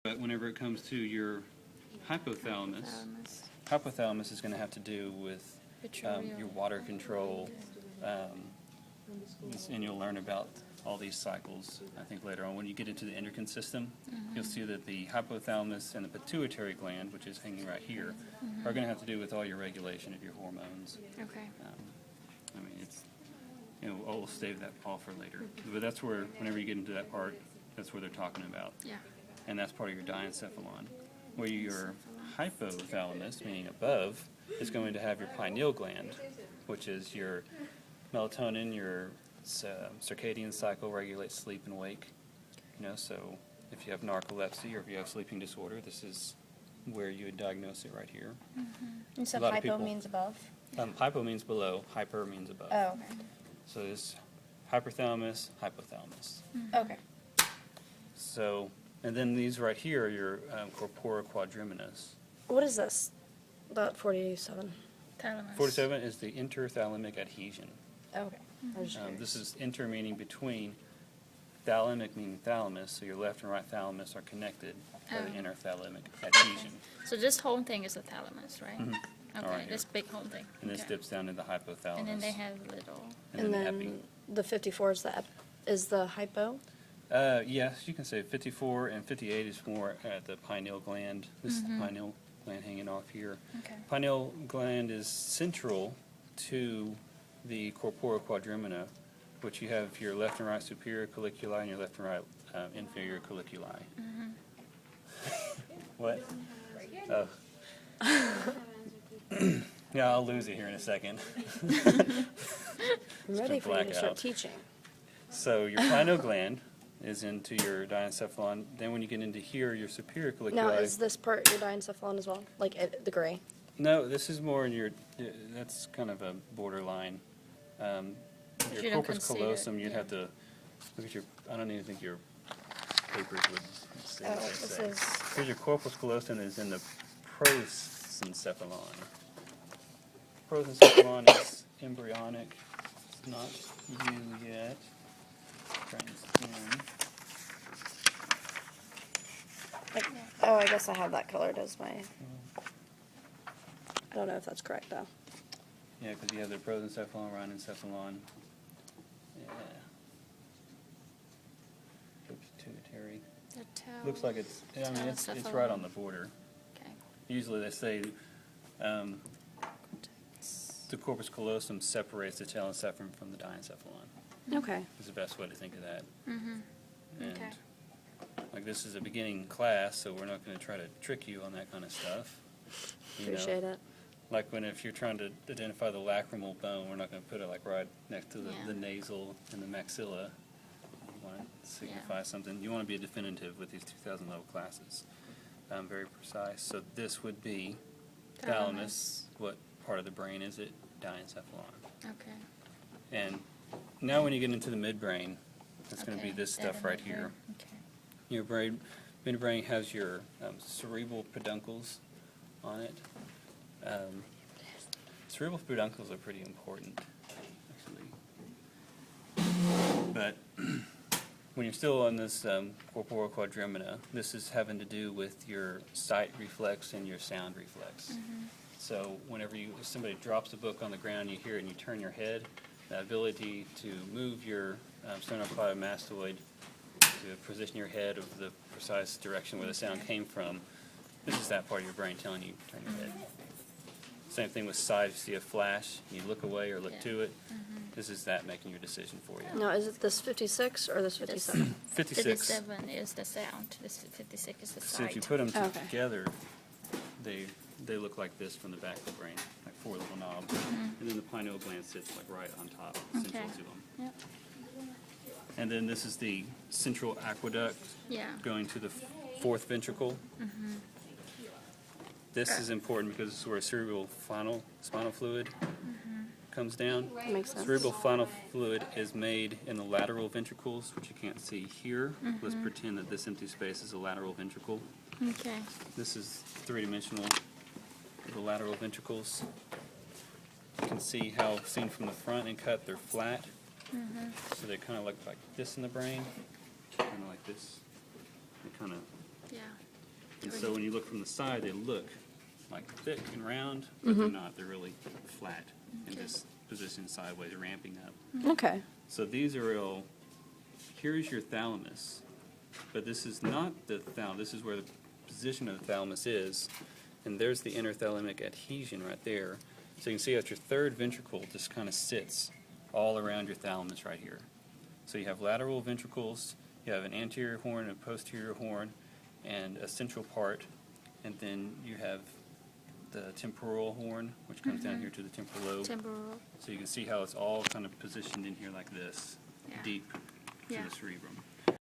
But whenever it comes to your hypothalamus is going to have to do with your water control, and you'll learn about all these cycles, I think, later on. When you get into the endocrine system, you'll see that the hypothalamus and the pituitary gland, which is hanging right here, are going to have to do with all your regulation of your hormones. Okay. I mean, it's, we'll save that all for later. But that's where, whenever you get into that part, that's where they're talking about. Yeah. And that's part of your diencephalon. Where your hypothalamus, meaning above, is going to have your pineal gland, which is your melatonin, your circadian cycle regulates sleep and wake. So if you have narcolepsy or if you have sleeping disorder, this is where you would diagnose it right here. You said hypo means above? Hypo means below, hyper means above. Oh, okay. So it's hypothalamus, hypothalamus. Okay. So, and then these right here are your corpora quadriminus. What is this? About 47. Thalamus. 47 is the interthalamic adhesion. Okay. I was just curious. This is inter meaning between, thalamic meaning thalamus, so your left and right thalamus are connected by the interthalamic adhesion. So this whole thing is the thalamus, right? Mhm. Okay, All right, this big whole thing. And this Okay. dips down to the hypothalamus. And then they have little. And the then epi. the 54 is the hypo? Yes, you can say 54, and 58 is more at the pineal gland. This is the pineal gland hanging off here. Okay. Pineal gland is central to the corpora quadrimina, which you have your left and right superior colliculi and your left and right inferior colliculi. What? Oh. Yeah, I'll lose it here in a second. I'm ready for you to start blackout. teaching. So your pineal gland is into your diencephalon. Then when you get into here, your superior colliculi. Now, is this part your diencephalon as well? Like the gray? No, this is more in your. That's kind of a borderline. Your You don't corpus consider- callosum, you'd yeah. have to look at your. I don't even think your papers would say Oh, what they this say. is. Here's your corpus callosum is in the prosencephalon. Prosencephalon is embryonic. It's not you yet. Oh, I guess I have that colored as my. I don't know if that's correct though. Yeah, because you have the prosencephalon, rhinencephalon. Yeah. Pituitary. The tail. Looks like it's. I mean, it's right on the border. Okay. Usually they say the corpus callosum separates the telencephalon from the diencephalon. Okay. Is the best way to think of that. And Okay. like this is a beginning class, so we're not going to try to trick you on that kind of stuff. Appreciate it. Like if you're trying to identify the lacrimal bone, we're not going to put it like right next to the Yeah. nasal and the maxilla. You want to signify something. You want to be definitive with these 2,000 level classes. Very precise. So this would be thalamus. What part of the brain is it? Diencephalon. Okay. And now when you get into the midbrain, it's going to be Okay, this stuff that right in here. Okay. Your midbrain has your cerebral peduncles on it. Cerebral peduncles are pretty important, actually. But when you're still on this corpora quadrimina, this is having to do with your sight reflex and your sound reflex. So whenever if somebody drops a book on the ground, you hear it and you turn your head, the ability to move your sternocleidomastoid to position your head of the precise direction where the sound came from, this is that part of your brain telling you to turn your head. Same thing with sight. If you see a flash, you look away or look to it. This is that making your decision for you. Now, is it this 56 or this 57? 56. 57 is the sound. This 56 is the So if you sight. put them Okay. together, they look like this from the back of the brain, like four little knobs. And then the pineal gland sits like right on top, central Okay. to them. Yep. And then this is the central aqueduct Yeah. going to the fourth ventricle. This is important because this is where cerebral spinal fluid comes down. That makes sense. Cerebral spinal fluid is made in the lateral ventricles, which you can't see here. Let's pretend that this empty space is a lateral ventricle. Okay. This is three-dimensional, the lateral ventricles. You can see how, seen from the front and cut, they're flat. So they kind of look like this in the brain, kind of like this. They kind of Yeah. And so when you look from the side, they look like thick and round, but they're not. They're really flat and just positioned sideways, ramping up. Okay. So these are all, here's your thalamus, but this is not the thalamus. This is where the position of the thalamus is, and there's the interthalamic adhesion right there. So you can see that your third ventricle just kind of sits all around your thalamus right here. So you have lateral ventricles, you have an anterior horn, a posterior horn, and a central part, and then you have the temporal horn, which comes down here to the temporal lobe. Temporal. So you can see how it's all kind of positioned in here like this, Yeah. deep to Yeah. the cerebrum.